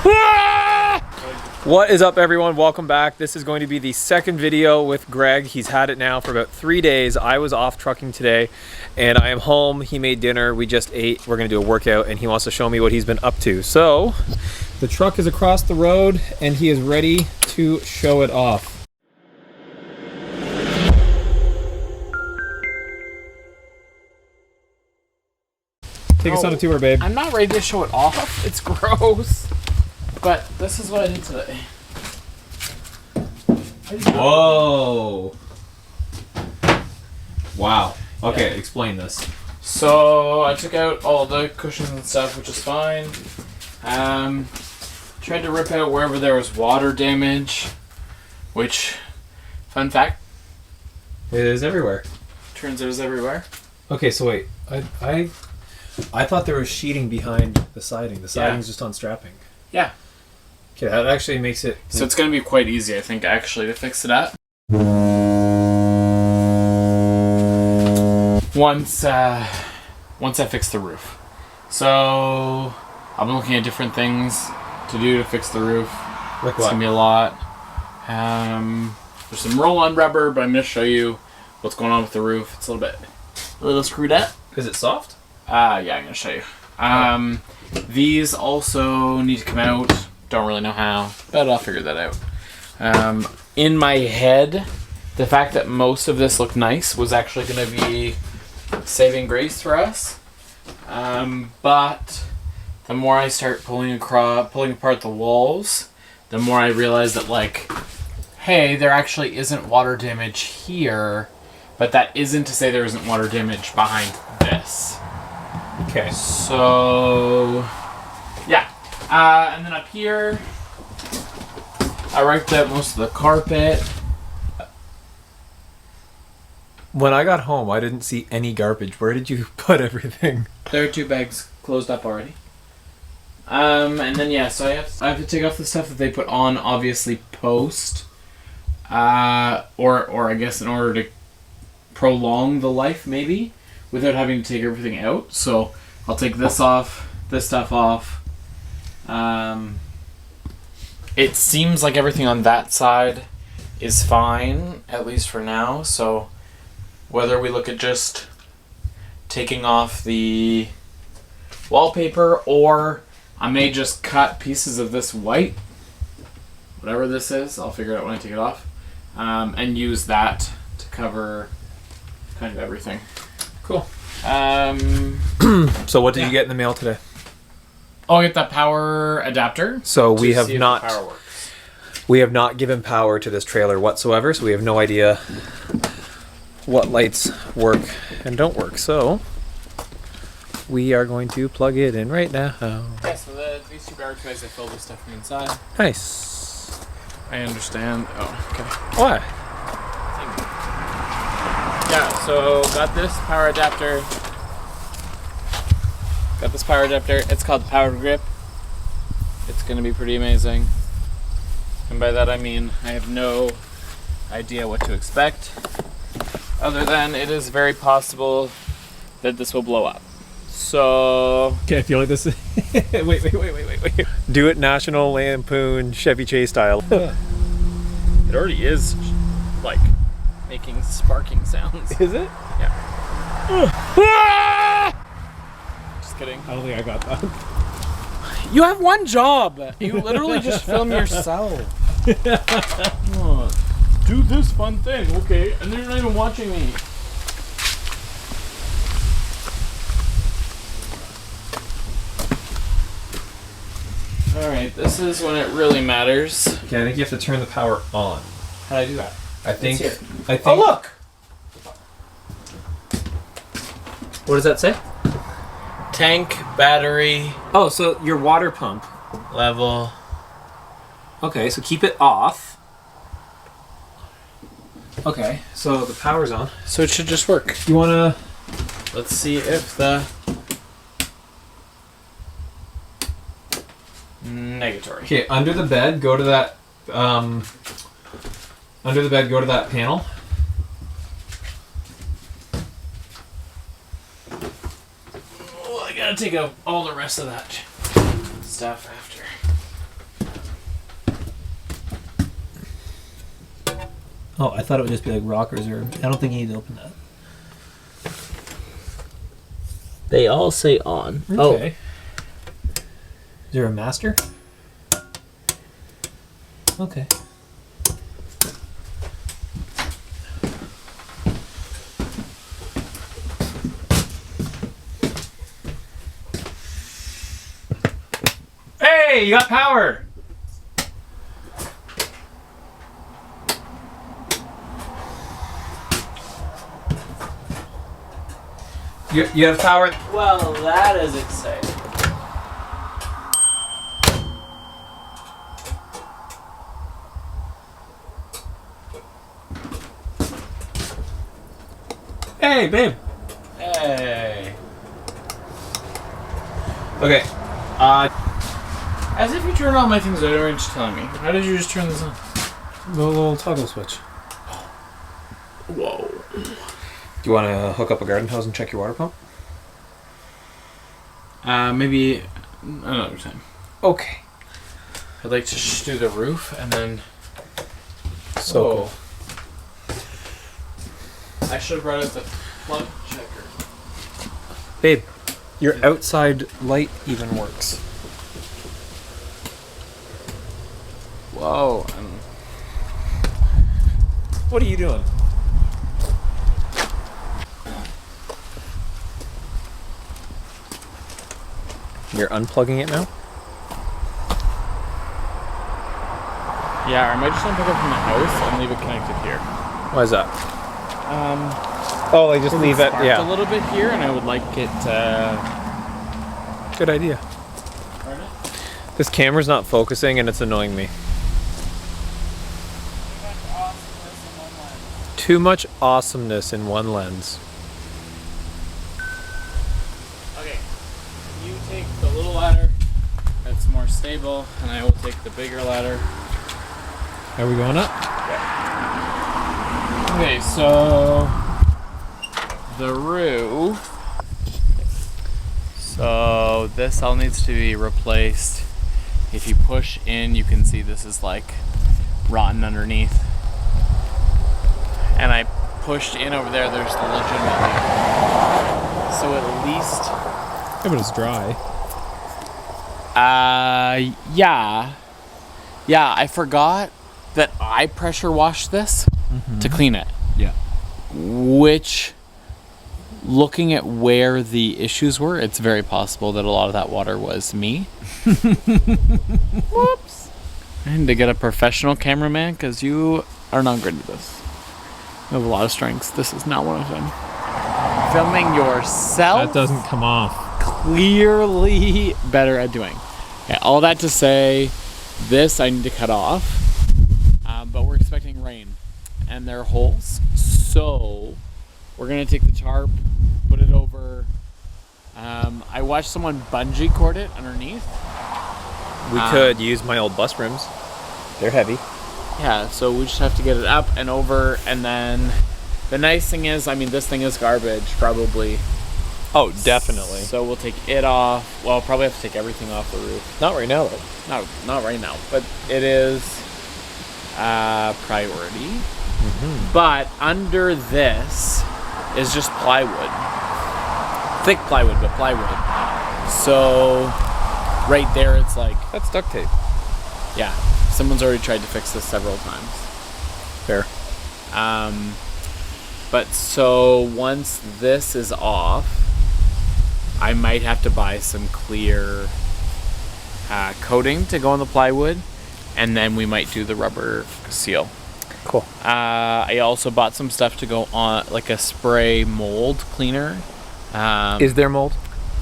What is up, everyone? Welcome back. This is going to be the second video with Greg. He's had it now for about 3 days. I was off trucking today and I am home. He made dinner. We just ate. We're going to do a workout and he wants to show me what he's been up to. So the truck is across the road and he is ready to show it off. Take us on a tour, babe. I'm not ready to show it off. It's gross. But this is what I did today. Whoa. Wow. Okay, explain this. So I took out all the cushions and stuff, which is fine. Tried to rip out wherever there was water damage, which, fun fact, It is everywhere. turns out is everywhere. Okay, so wait. I thought there was sheeting behind the siding. The siding's just on strapping. Yeah. Okay, that actually makes it... So it's going to be quite easy, I think, actually, to fix it up. Once I fix the roof. So I've been looking at different things to do to fix the roof. Like It's what? going to be a lot. There's some roll-on rubber, but I'm going to show you what's going on with the roof. It's a little screwed up. Is it soft? Yeah, I'm going to show you. These also need to come out. Don't really know how, but I'll figure that out. In my head, the fact that most of this looked nice was actually going to be saving grace for us. But the more I start pulling apart the walls, the more I realize that, like, hey, there actually isn't water damage here, but that isn't to say there isn't water damage behind this. Okay. So, yeah. And then up here, I wiped out most of the carpet. When I got home, I didn't see any garbage. Where did you put everything? There are 2 bags closed up already. And then, yeah, so I have to take off the stuff that they put on, obviously, post. Or I guess in order to prolong the life, maybe, without having to take everything out. So I'll take this off, this stuff off. It seems like everything on that side is fine, at least for now. So whether we look at just taking off the wallpaper, or I may just cut pieces of this white, whatever this is, I'll figure it out when I take it off, and use that to cover kind of everything. Cool. So So what did you get in the mail today? I'll get that power adapter. So we to have see if not... the power works. We have not given power to this trailer whatsoever, so we have no idea what lights work and don't work. So we are going to plug it in right now. Yeah, so these 2 garbage bags I filled with stuff from inside. Nice. I understand. Oh, okay. What? Yeah, so got this power adapter. It's called Power Grip. It's going to be pretty amazing. And by that I mean I have no idea what to expect, other than it is very possible that this will blow up. So... Okay, I feel like this... wait. Do it National Lampoon Chevy Chase style. It already is, like, making sparking sounds. Is it? Yeah. Just kidding. I don't think I got that. You have one job. You literally just film yourself. Do this fun thing, okay? And they're not even watching me. Alright, this is when it really matters. Okay, I think you have to turn the power on. How do I do that? I think... Oh, look! What does that say? Tank, battery, Oh, so your water pump. level. Okay, so keep it off. Okay, so the power's on. So it should just work. You wanna... Let's see if the... Negatory. Okay, under the bed, go to that... under the bed, go to that panel. Oh, I gotta take out all the rest of that stuff after. Oh, I thought it would just be like rockers, or I don't think you need to open that. They all say on. Okay. Is there a master? Okay. Hey, you got power! You have power? Well, that is exciting. Hey, babe. Hey. Okay. As if you turned all my things on, aren't you telling me? How did you just turn this on? The little toggle switch. Whoa. Do you want to hook up a garden hose and check your water pump? Maybe another time. Okay. I'd like to do the roof and then. So cool. I should have brought out the plug checker. babe, your outside light even works. Whoa. What are you doing? You're unplugging it now? Yeah, I might just unplug it from the house and leave it connected here. Why is that? Oh, like just leave it, Sparked yeah. a little bit here, and I would like it. Good idea. Pardon? This camera's not focusing and it's annoying me. Too much awesomeness in one lens. Okay, you take the little ladder that's more stable, and I will take the bigger ladder. Are we going up? Okay, so the roof. So this all needs to be replaced. If you push in, you can see this is like rotten underneath. And I pushed in over there, there's the legitimate leak. So at least... Yeah, but it's dry. Yeah. Yeah, I forgot that I pressure washed this to clean it. Yeah. Which, looking at where the issues were, it's very possible that a lot of that water was me. Whoops. And to get a professional cameraman, because you are not good at this. You have a lot of strengths. This is not one of them. Filming yourself. That doesn't come off. Clearly better at doing. Okay, all that to say, this I need to cut off. But we're expecting rain. And there are holes. So we're going to take the tarp, put it over. I watched someone bungee cord it underneath. We could use my old bus rims. They're heavy. Yeah, so we just have to get it up and over, and then the nice thing is, I mean, this thing is garbage, probably. Oh, definitely. So we'll take it off. Well, I'll probably have to take everything off the roof. Not right now, though. Not right now, but it is priority. But under this is just plywood. Thick plywood, but plywood. So right there, it's like... That's duct tape. Yeah. Someone's already tried to fix this several times. Fair. But so once this is off, I might have to buy some clear coating to go on the plywood, and then we might do the rubber seal. Cool. I also bought some stuff to go on, like a spray mold cleaner. Is there mold?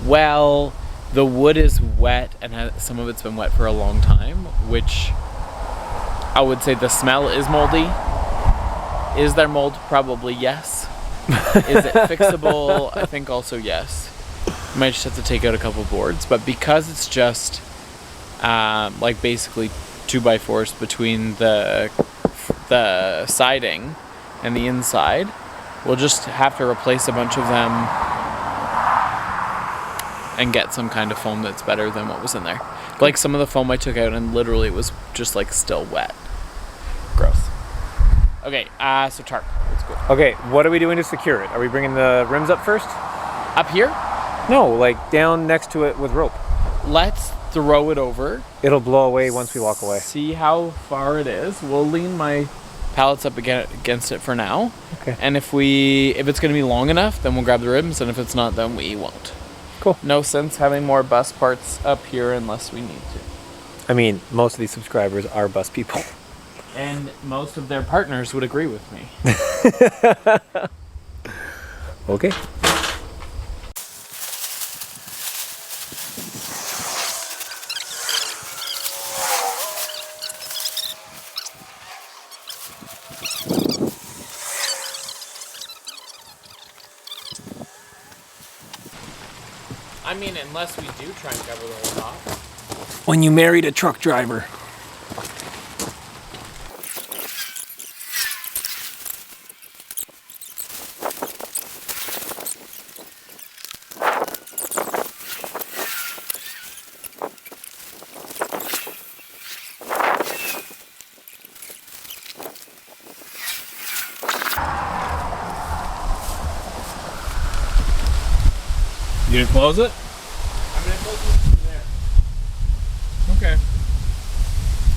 Well, the wood is wet, and some of it's been wet for a long time, which I would say the smell is moldy. Is there mold? Probably yes. Is it fixable? I think also yes. You might just have to take out a couple boards, but because it's just like basically 2x4s between the siding and the inside, we'll just have to replace a bunch of them and get some kind of foam that's better than what was in there. Like some of the foam I took out and literally it was just like still wet. Gross. Okay, so tarp. Let's go. Okay, what are we doing to secure it? Are we bringing the rims up first? Up here, No, like down next to it with rope. let's throw it over. It'll blow away once we walk away. See how far it is. We'll lean my pallets up against it for now. Okay. And if it's gonna be long enough, then we'll grab the rims, and if it's not, then we won't. Cool. No sense having more bus parts up here unless we need to. I mean, most of these subscribers are bus people. And most of their partners would agree with me. Okay. I mean, unless we do try and cover the whole top. When you married a truck driver. You gonna close it? I'm gonna close it.